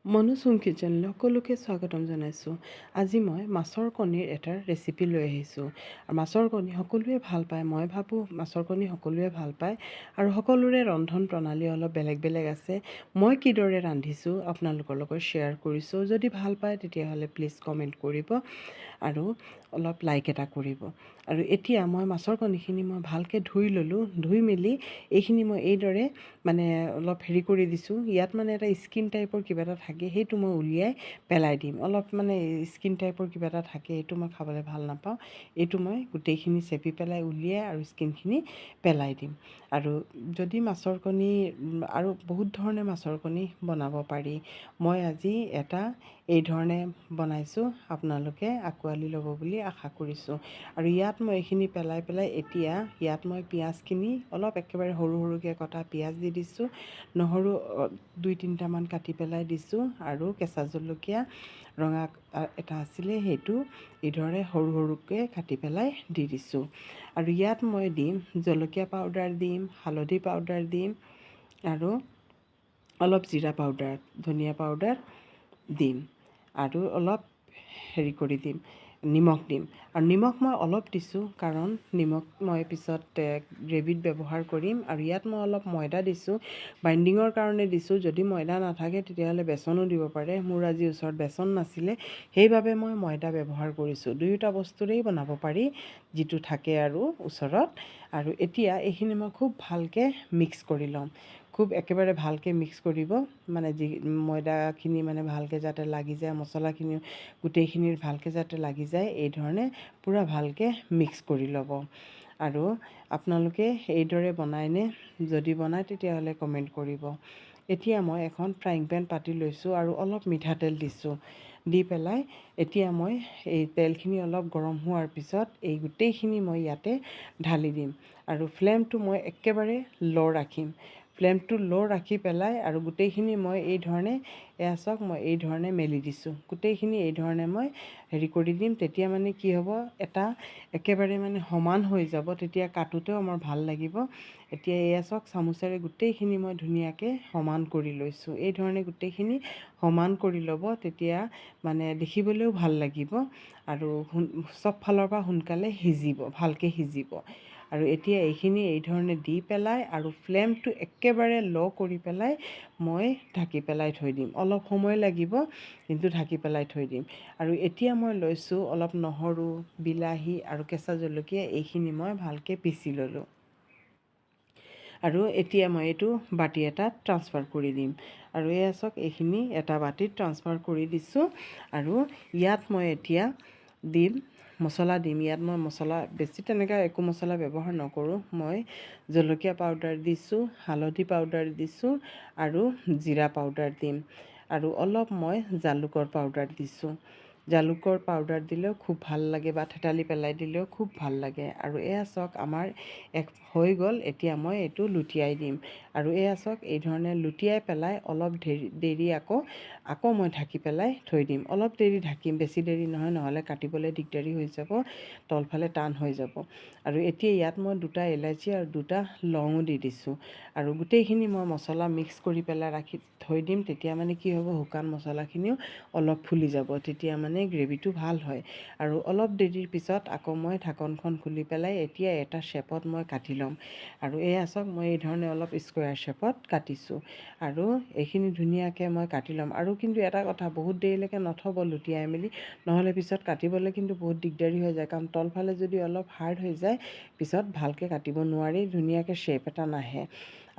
মনোচুম কিচেনলৈ সকলোকে স্বাগতম জনাইছোঁ। আজি মই মাছৰ কণীৰ এটা ৰেচিপি লৈ আহিছোঁ। মাছৰ কণী সকলোৱে ভাল পায়, মই ভাবোঁ মাছৰ কণী সকলোৱে ভাল পায় আৰু সকলোৰে ৰন্ধন প্ৰণালী অলপ বেলেগ বেলেগ আছে। মই কিদৰে ৰান্ধিছোঁ আপোনালোকৰ লগত শ্বেয়াৰ কৰিছোঁ। যদি ভাল পায় তেতিয়াহ'লে প্লিজ কমেণ্ট কৰিব আৰু অলপ লাইক এটা কৰিব। আৰু এতিয়া মই মাছৰ কণীখিনি মই ভালকৈ ধুই ল'লোঁ। ধুই মেলি এইখিনি মই এইদৰে অলপ কৰি দিছোঁ। ইয়াত এটা স্কিন টাইপৰ কিবা এটা থাকে, সেইটো মই উলিয়াই পেলাই দিম। অলপ স্কিন টাইপৰ কিবা এটা থাকে, সেইটো মই খাবলৈ ভাল নাপাওঁ। এইটো মই গোটেইখিনি চেপি পেলাই উলিয়াই আৰু স্কিনখিনি পেলাই দিম। আৰু যদি মাছৰ কণী আৰু বহুত ধৰণে মাছৰ কণী বনাব পাৰি। মই আজি এটা এই ধৰণে বনাইছোঁ, আপোনালোকে আঁকোৱালি ল'ব বুলি আশা কৰিছোঁ। আৰু ইয়াত মই এইখিনি পেলাই এতিয়া ইয়াত মই পিঁয়াজখিনি অলপ একেবাৰে সৰু সৰুকৈ কটা পিঁয়াজ দি দিছোঁ। নহৰু 2-3টামান কাটি পেলাই দিছোঁ আৰু কেঁচা জলকীয়া ৰঙা এটা আছিলে, সেইটো এইদৰে সৰু সৰুকৈ কাটি পেলাই দি দিছোঁ। আৰু ইয়াত মই দিম জলকীয়া পাউডাৰ দিম, হালধি পাউডাৰ দিম আৰু অলপ জিৰা পাউডাৰ, ধনিয়া পাউডাৰ দিম আৰু অলপ কৰি দিম, নিমখ দিম। আৰু নিমখ মই অলপ দিছোঁ কাৰণ নিমখ মই পিছত গ্ৰেভিত ব্যৱহাৰ কৰিম। আৰু ইয়াত মই অলপ ময়দা দিছোঁ, বাইণ্ডিঙৰ কাৰণে দিছোঁ। যদি ময়দা নাথাকে তেতিয়াহ'লে বেচনো দিব পাৰে। মোৰ আজি ওচৰত বেচন নাছিলে, সেইবাবে মই ময়দা ব্যৱহাৰ কৰিছোঁ। দুয়োটা বস্তুৰেই বনাব পাৰি, যিটো থাকে আৰু ওচৰত। আৰু এতিয়া এইখিনি মই খুব ভালকৈ মিক্স কৰি ল'ম। খুব একেবাৰে ভালকৈ মিক্স কৰিব, যি ময়দাখিনি ভালকৈ যাতে লাগি যায়, মছলাখিনিও গোটেইখিনিৰ ভালকৈ যাতে লাগি যায়, এই ধৰণে পূৰা ভালকৈ মিক্স কৰি ল'ব। আৰু আপোনালোকে এইদৰে বনায়নে? যদি বনায় তেতিয়াহ'লে কমেণ্ট কৰিব। এতিয়া মই এখন ফ্ৰাইং পেন পাতি লৈছোঁ আৰু অলপ মিঠাতেল দিছোঁ। দি পেলাই এতিয়া মই এই তেলখিনি অলপ গৰম হোৱাৰ পিছত এই গোটেইখিনি মই ইয়াতে ঢালি দিম। আৰু ফ্লেমটো মই একেবাৰে ল' ৰাখিম। ফ্লেমটো ল' ৰাখি পেলাই আৰু গোটেইখিনি মই এই ধৰণে চাওক, মই এই ধৰণে মেলি দিছোঁ। গোটেইখিনি এই ধৰণে মই কৰি দিম। তেতিয়া কি হ'ব, এটা একেবাৰে সমান হৈ যাব। তেতিয়া কাটোতেও আমাৰ ভাল লাগিব। এতিয়া চাওক, চামুচেৰে গোটেইখিনি মই ধুনীয়াকৈ সমান কৰি লৈছোঁ। এই ধৰণে গোটেইখিনি সমান কৰি ল'ব, তেতিয়া দেখিবলৈও ভাল লাগিব আৰু চব ফালৰ পৰা সোনকালে সিজিব, ভালকৈ সিজিব। আৰু এতিয়া এইখিনি এই ধৰণে দি পেলাই আৰু ফ্লেমটো একেবাৰে ল' কৰি পেলাই মই ঢাকি পেলাই থৈ দিম। অলপ সময় লাগিব, কিন্তু ঢাকি পেলাই থৈ দিম। আৰু এতিয়া মই লৈছোঁ অলপ নহৰু, বিলাহী আৰু কেঁচা জলকীয়া, এইখিনি মই ভালকৈ পিচি ল'লোঁ। আৰু এতিয়া মই এইটো বাতি এটাত ট্ৰান্সফাৰ কৰি দিম। আৰু চাওক, এইখিনি এটা বাতিত ট্ৰান্সফাৰ কৰি দিছোঁ। আৰু ইয়াত মই এতিয়া মছলা দিম। ইয়াত মই মছলা বেছি তেনেকৈ একো মছলা ব্যৱহাৰ নকৰোঁ। মই জলকীয়া পাউডাৰ দিছোঁ, হালধি পাউডাৰ দিছোঁ আৰু জিৰা পাউডাৰ দিম। আৰু অলপ মই জালুকৰ পাউডাৰ দিছোঁ। জালুকৰ পাউডাৰ দিলেও খুব ভাল লাগে, বা থেতালি পেলাই দিলেও খুব ভাল লাগে। আৰু চাওক, আমাৰ হৈ গ'ল। এতিয়া মই এইটো লুটিয়াই দিম। আৰু চাওক, এই ধৰণে লুটিয়াই পেলাই অলপ দেৰি আকৌ মই ঢাকি পেলাই থৈ দিম। অলপ দেৰি ঢাকিম, বেছি দেৰি নহয়, নহ'লে কাটিবলৈ দিগদাৰী হৈ যাব, তলফালে টান হৈ যাব। আৰু এতিয়া ইয়াত মই 2টা ইলাচি আৰু 2টা লঙো দি দিছোঁ। আৰু গোটেইখিনি মই মছলা মিক্স কৰি পেলাই ৰাখি থৈ দিম। তেতিয়া কি হ'ব, শুকান মছলাখিনিও অলপ ফুলি যাব, তেতিয়া গ্ৰেভিটো ভাল হয়। আৰু অলপ দেৰিৰ পিছত আকৌ মই ঢাকনখন খুলি পেলাই এতিয়া এটা শ্বেপত মই কাটি ল'ম। আৰু চাওক, মই এই ধৰণে অলপ স্কুৱাৰ শ্বেপত কাটিছোঁ। আৰু এইখিনি ধুনীয়াকৈ মই কাটি ল'ম। আৰু কিন্তু এটা কথা, বহুত দেৰিলৈকে নথ'ব লুটিয়াই মেলি, নহ'লে পিছত কাটিবলৈ কিন্তু বহুত দিগদাৰী হৈ যায়। কাৰণ তলফালে যদি অলপ হাৰ্ড হৈ যায়, পিছত ভালকৈ কাটিব নোৱাৰি, ধুনীয়াকৈ শ্বেপ এটা নাহে।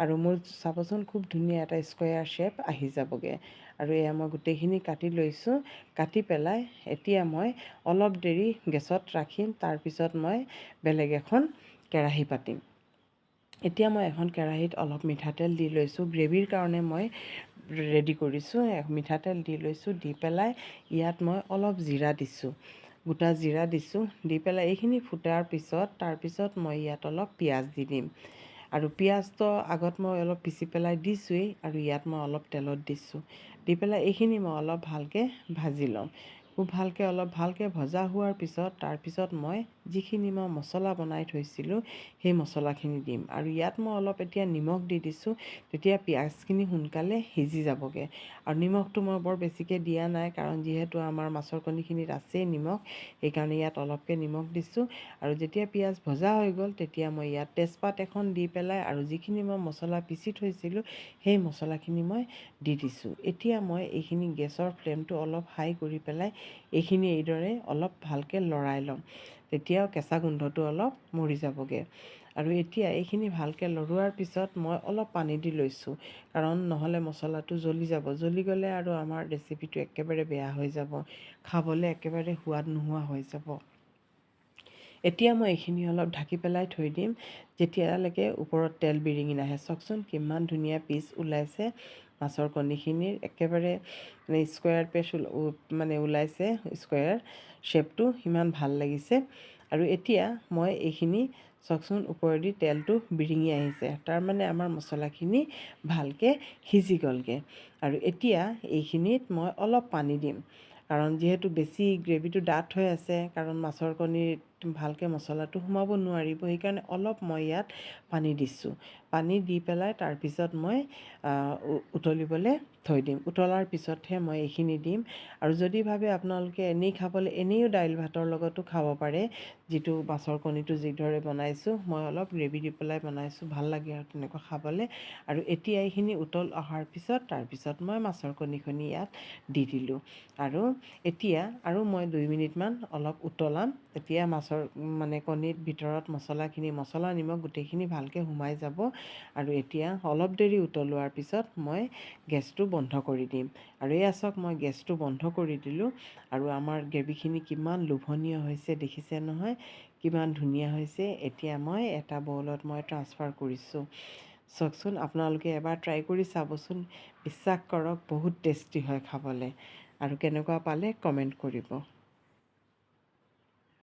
আৰু মোৰ চাবচোন, খুব ধুনীয়া এটা স্কুৱাৰ শ্বেপ আহি যাবগৈ। আৰু মই গোটেইখিনি কাটি লৈছোঁ। কাটি পেলাই এতিয়া মই অলপ দেৰি গেছত ৰাখিম। তাৰপিছত মই বেলেগ এখন কেৰাহী পাতিম। এতিয়া মই এখন কেৰাহীত অলপ মিঠাতেল দি লৈছোঁ। গ্ৰেভিৰ কাৰণে মই ৰেডি কৰিছোঁ। মিঠাতেল দি লৈছোঁ। দি পেলাই ইয়াত মই অলপ জিৰা দিছোঁ, গোটা জিৰা দিছোঁ। দি পেলাই এইখিনি ফুটাৰ পিছত তাৰপিছত মই ইয়াত অলপ পিঁয়াজ দি দিম। আৰু পিঁয়াজটো আগত মই অলপ পিচি পেলাই দিছোঁৱেই, আৰু ইয়াত মই অলপ তেলত দিছোঁ। দি পেলাই এইখিনি মই অলপ ভালকৈ ভাজি ল'ম। খুব অলপ ভালকৈ ভজা হোৱাৰ পিছত তাৰপিছত মই যিখিনি মই মছলা বনাই থৈছিলোঁ সেই মছলাখিনি দিম। আৰু ইয়াত মই অলপ এতিয়া নিমখ দি দিছোঁ, তেতিয়া পিঁয়াজখিনি সোনকালে সিজি যাবগৈ। আৰু নিমখটো মই বৰ বেছিকৈ দিয়া নাই, কাৰণ যিহেতু আমাৰ মাছৰ কণীখিনিত আছেই নিমখ, সেইকাৰণে ইয়াত অলপকৈ নিমখ দিছোঁ। আৰু যেতিয়া পিঁয়াজ ভজা হৈ গ'ল, তেতিয়া মই ইয়াত তেজপাত এখন দি পেলাই আৰু যিখিনি মই মছলা পিচি থৈছিলোঁ সেই মছলাখিনি মই দি দিছোঁ। এতিয়া মই এইখিনি গেছৰ ফ্লেমটো অলপ হাই কৰি পেলাই এইখিনি এইদৰে অলপ ভালকৈ লৰাই ল'ম, তেতিয়াও কেঁচা গোন্ধটো অলপ মৰি যাবগৈ। আৰু এতিয়া এইখিনি ভালকৈ লৰোৱাৰ পিছত মই অলপ পানী দি লৈছোঁ, কাৰণ নহ'লে মছলাটো জ্বলি যাব। জ্বলি গ'লে আৰু আমাৰ ৰেচিপিটো একেবাৰে বেয়া হৈ যাব, খাবলৈ একেবাৰে সোৱাদ নোহোৱা হৈ যাব। এতিয়া মই এইখিনি অলপ ঢাকি পেলাই থৈ দিম, যেতিয়ালৈকে ওপৰত তেল বিৰিঙি নাহে। চাওকচোন কিমান ধুনীয়া পিচ ওলাইছে মাছৰ কণীখিনিৰ, একেবাৰে স্কুৱেৰ পিচ ওলাইছে, স্কুৱেৰ শ্বেপটো ইমান ভাল লাগিছে। আৰু এতিয়া মই এইখিনি চাওকচোন ওপৰেদি তেলটো বিৰিঙি আহিছে, তাৰমানে আমাৰ মছলাখিনি ভালকৈ সিজি গ'লগৈ। আৰু এতিয়া এইখিনিত মই অলপ পানী দিম, কাৰণ যিহেতু বেছি গ্ৰেভিটো ডাঠ হৈ আছে, কাৰণ মাছৰ কণীত ভালকৈ মছলাটো সোমাব নোৱাৰিব, সেইকাৰণে অলপ মই ইয়াত পানী দিছোঁ। পানী দি পেলাই তাৰপিছত মই উতলিবলৈ থৈ দিম। উতলাৰ পিছতহে মই এইখিনি দিম। আৰু যদি ভাবে আপোনালোকে এনেই খাবলৈ, এনেও দাইল ভাতৰ লগতো খাব পাৰে, যিটো মাছৰ কণীটো যিদৰে বনাইছোঁ, মই অলপ গ্ৰেভি দি পেলাই বনাইছোঁ, ভাল লাগে আৰু তেনেকুৱা খাবলৈ। আৰু এতিয়া এইখিনি উতল অহাৰ পিছত তাৰপিছত মই মাছৰ কণীখিনি ইয়াত দি দিলোঁ। আৰু এতিয়া আৰু মই 2 মিনিটমান অলপ উতলাম, তেতিয়া মাছৰ কণীৰ ভিতৰত মছলা নিমখ গোটেইখিনি ভালকৈ সোমাই যাব। আৰু এতিয়া অলপ দেৰি উতলোৱাৰ পিছত মই গেছটো বন্ধ কৰি দিম। আৰু এয়া চাওক মই গেছটো বন্ধ কৰি দিলোঁ, আৰু আমাৰ গ্ৰেভিখিনি কিমান লোভনীয় হৈছে দেখিছে নহয়, কিমান ধুনীয়া হৈছে। এতিয়া মই এটা বউলত মই ট্ৰান্সফাৰ কৰিছোঁ। চাওকচোন, আপোনালোকে এবাৰ ট্ৰাই কৰি চাবচোন, বিশ্বাস কৰক বহুত টেষ্টি হয় খাবলৈ। আৰু কেনেকুৱা পালে কমেণ্ট কৰিব।